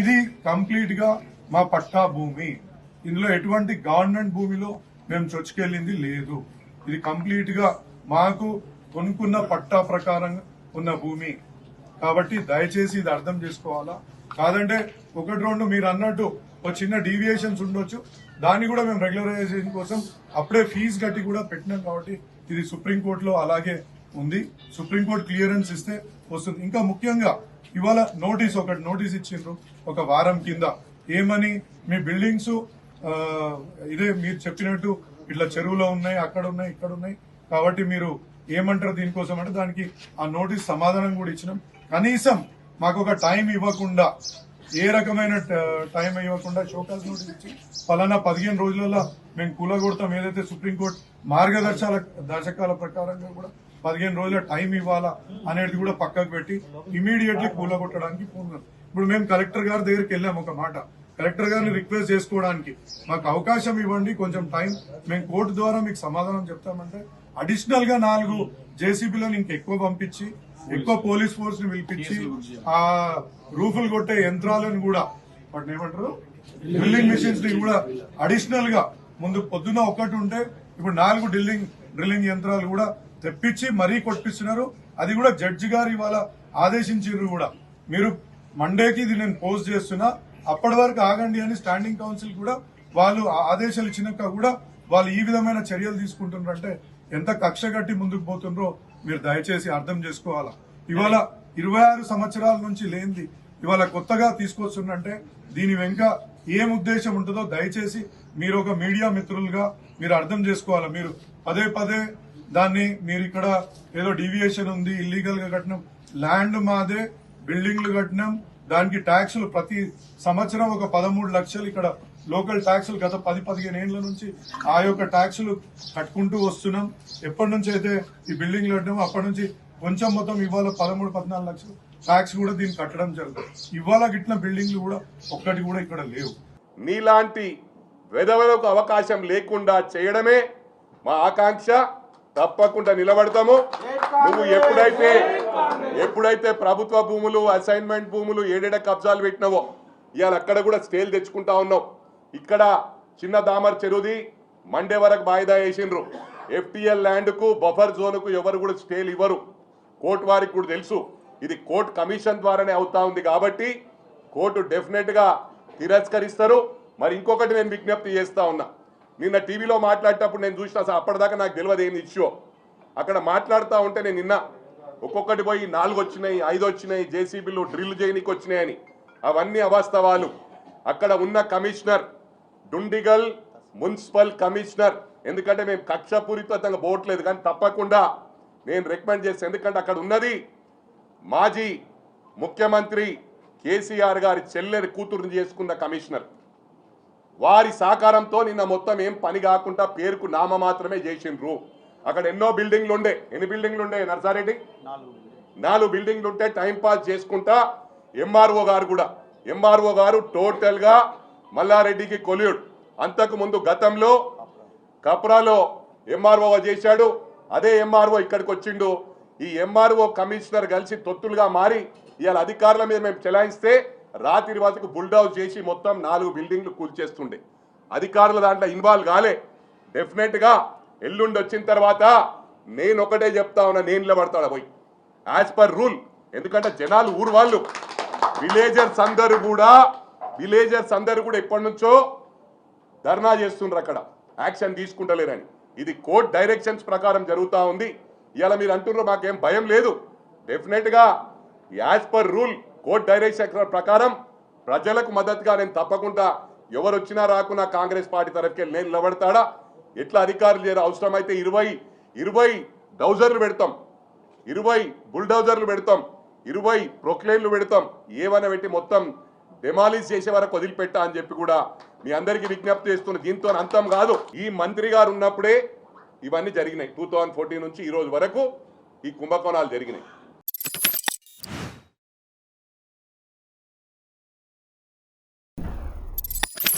ఇది కంప్లీట్ గా మా పట్టా భూమి. ఇందులో ఎటువంటి గవర్నమెంట్ భూమిలో మేము చొచ్చుకెళ్ళింది లేదు. ఇది కంప్లీట్ గా మాకు కొనుక్కున్న పట్టా ప్రకారం ఉన్న భూమి. కాబట్టి దయచేసి ఇది అర్థం చేసుకోవాలా. కాదంటే ఒకటి రెండు మీరు అన్నట్టు ఒక చిన్న డీవియేషన్స్ ఉండొచ్చు, దాన్ని కూడా మేము రెగ్యులరైజేషన్ కోసం అప్పుడే ఫీజు కట్టి కూడా పెట్టినాం. కాబట్టి ఇది సుప్రీంకోర్టులో అలాగే ఉంది. సుప్రీంకోర్టు క్లియరెన్స్ ఇస్తే వస్తుంది. ఇంకా ముఖ్యంగా ఇవాళ ఒకటి నోటీస్ ఇచ్చిండ్రు ఒక వారం కింద. ఏమని, మీ బిల్డింగ్స్ ఇదే మీరు చెప్పినట్టు ఇట్లా చెరువులో ఉన్నాయి, అక్కడ ఉన్నాయి, ఇక్కడ ఉన్నాయి, కాబట్టి మీరు ఏమంటారు దీనికోసం అంటే దానికి ఆ నోటీస్ సమాధానం కూడా ఇచ్చినాం. కనీసం మాకు ఒక టైం ఇవ్వకుండా, ఏ రకమైన టైం ఇవ్వకుండా షోకాస్ నోటీస్ ఇచ్చి ఫలానా 15 రోజులలో మేము కూలగొడతాం, ఏదైతే సుప్రీంకోర్టు మార్గదర్శకాల ప్రకారంగా కూడా 15 రోజుల టైం ఇవ్వాలా అనేది కూడా పక్కకు పెట్టి ఇమీడియట్లీ కూలగొట్టడానికి పూనున్నాం. ఇప్పుడు మేము కలెక్టర్ గారి దగ్గరికి వెళ్ళాము. ఒక మాట కలెక్టర్ గారిని రిక్వెస్ట్ చేసుకోవడానికి మాకు అవకాశం ఇవ్వండి, కొంచెం టైం, మేము కోర్టు ద్వారా మీకు సమాధానం చెప్తామంటే అడిషనల్ గా 4 జేసీబీలను ఇంకెక్కువ పంపించి, ఎక్కువ పోలీస్ ఫోర్స్ ని పిలిపించి, ఆ రూఫులు కొట్టే యంత్రాలను కూడా, వాటిని ఏమంటారు, డ్రిల్లింగ్ మిషన్స్ ని కూడా అడిషనల్ గా ముందు పొద్దున ఒకటి ఉంటే ఇప్పుడు 4 డ్రిల్లింగ్ యంత్రాలు కూడా తెప్పించి మరీ కొట్టిస్తున్నారు. అది కూడా జడ్జి గారు ఇవాళ ఆదేశించారు కూడా, మీరు మండేకి ఇది నేను పోస్ట్ చేస్తున్నా, అప్పటి వరకు ఆగండి అని స్టాండింగ్ కౌన్సిల్ కూడా వాళ్ళు ఆదేశాలు ఇచ్చినాక కూడా వాళ్ళు ఈ విధమైన చర్యలు తీసుకుంటున్నారంటే ఎంత కక్ష కట్టి ముందుకు పోతుండ్రో మీరు దయచేసి అర్థం చేసుకోవాలా. ఇవాళ 26 సంవత్సరాల నుంచి లేనిది ఇవాళ కొత్తగా తీసుకొస్తుందంటే దీని వెనుక ఏం ఉద్దేశం ఉంటుందో దయచేసి మీరు ఒక మీడియా మిత్రులుగా మీరు అర్థం చేసుకోవాలా. మీరు పదే దాన్ని మీరు ఇక్కడ ఏదో డీవియేషన్ ఉంది, ఇల్లీగల్ గా కట్టినాం, ల్యాండ్ మాదే, బిల్డింగ్లు కట్టినాం, దానికి ట్యాక్సులు ప్రతి సంవత్సరం ఒక 13 లక్షలు ఇక్కడ లోకల్ ట్యాక్సులు గత 10-15 ఏళ్ల నుంచి ఆ యొక్క ట్యాక్సులు కట్టుకుంటూ వస్తున్నాం. ఎప్పటి నుంచి అయితే ఈ బిల్డింగ్లు కట్టినామో అప్పటి నుంచి కొంచెం మొత్తం ఇవాళ 13-14 లక్షలు ట్యాక్స్ కూడా దీన్ని కట్టడం జరుగుతుంది. ఇవాళ గిట్ల బిల్డింగ్లు కూడా ఒక్కటి కూడా ఇక్కడ లేవు. నీలాంటి వెధవలకు అవకాశం లేకుండా చేయడమే మా ఆకాంక్ష. తప్పకుండా నిలబడతాము. నువ్వు ఎప్పుడైతే ప్రభుత్వ భూములు, అసైన్మెంట్ భూములు ఏడేడ కబ్జాలు పెట్టినావో ఇవాళ అక్కడ కూడా స్టేలు తెచ్చుకుంటా ఉన్నావు. ఇక్కడ చిన్న దామర్ చెరువుది మండే వరకు వాయిదా వేసిండ్రు. FTL ల్యాండ్ కు, బఫర్ జోన్ కు ఎవరు కూడా స్టేలు ఇవ్వరు. కోర్టు వారికి కూడా తెలుసు ఇది కోర్టు కమిషన్ ద్వారానే అవుతా ఉంది కాబట్టి కోర్టు డెఫినెట్ గా తిరస్కరిస్తారు. మరి ఇంకొకటి నేను విజ్ఞప్తి చేస్తా ఉన్నా, నిన్న టీవీలో మాట్లాడేటప్పుడు నేను చూసిన, అప్పటిదాకా నాకు తెలియదు ఏంది ఇష్యూ. అక్కడ మాట్లాడుతూ ఉంటే నేను నిన్న ఒక్కొక్కటి పోయి 4 వచ్చినాయి, 5 వచ్చినాయి, జేసీబీలు డ్రిల్ చేయనికి వచ్చినాయని. అవన్నీ అవాస్తవాలు. అక్కడ ఉన్న కమిషనర్, డుండిగల్ మున్సిపల్ కమిషనర్, ఎందుకంటే మేము కక్షపూరితంగా పోవట్లేదు కానీ తప్పకుండా నేను రికమెండ్ చేస్తాను. ఎందుకంటే అక్కడ ఉన్నది మాజీ ముఖ్యమంత్రి కేసీఆర్ గారి చెల్లెని కూతురుని చేసుకున్న కమిషనర్. వారి సహకారంతో నిన్న మొత్తం ఏం పని కాకుండా పేరుకు నామ మాత్రమే చేసిండ్రు. అక్కడ ఎన్నో బిల్డింగ్లు ఉండే. ఎన్ని బిల్డింగ్లు ఉండే నర్సారెడ్డి? 4 బిల్డింగ్లు ఉంటే టైంపాస్ చేసుకుంటా ఎంఆర్ఓ గారు టోటల్ గా మల్లారెడ్డికి కొల్యూడ్. అంతకు ముందు గతంలో కప్రాలో ఎంఆర్ఓ చేశాడు. అదే ఎంఆర్ఓ ఇక్కడికి వచ్చిండు. ఈ ఎంఆర్ఓ కమిషనర్ కలిసి తొత్తులుగా మారి ఇవాళ అధికారుల మీద మేము చెలాయిస్తే రాత్రి వాటికి బుల్డౌజ్ చేసి మొత్తం 4 బిల్డింగ్లు కూల్చేస్తుండే. అధికారుల దాంట్లో ఇన్వాల్వ్ కాలే. డెఫినెట్ గా ఎల్లుండి వచ్చిన తర్వాత నేను ఒకటే చెప్తా ఉన్నా, నేను నిలబడతాడు పోయి యాజ్ పర్ రూల్. ఎందుకంటే జనాలు ఊరు వాళ్ళు, విలేజర్స్ అందరూ కూడా ఎప్పటి నుంచో ధర్నా చేస్తుండ్రు, అక్కడ యాక్షన్ తీసుకుంటలేరని. ఇది కోర్ట్ డైరెక్షన్స్ ప్రకారం జరుగుతూ ఉంది. ఇలా మీరు అంటున్నారు మాకేం భయం లేదు. డెఫినెట్ గా as per rule court direction ప్రకారం ప్రజలకు మద్దతుగా నేను తప్పకుండా ఎవరు వచ్చినా రాకున్నా కాంగ్రెస్ పార్టీ తరఫుకి నేను నిలబడతాడా. ఎట్లా అధికారులు చేయరు, అవసరమైతే 20 డౌజర్లు పెడతాం, 20 బుల్డౌజర్లు పెడతాం, 20 ప్రొక్లైన్లు పెడతాం, ఏమైనా పెట్టి మొత్తం డెమాలిష్ చేసే వరకు వదిలిపెట్టా అని చెప్పి కూడా మీ అందరికీ విజ్ఞప్తి చేస్తున్న. దీంతో అంతం కాదు. ఈ మంత్రి గారు ఉన్నప్పుడే ఇవన్నీ జరిగినాయి. 2014 నుంచి ఈ రోజు వరకు ఈ కుంభకోణాలు జరిగినాయి.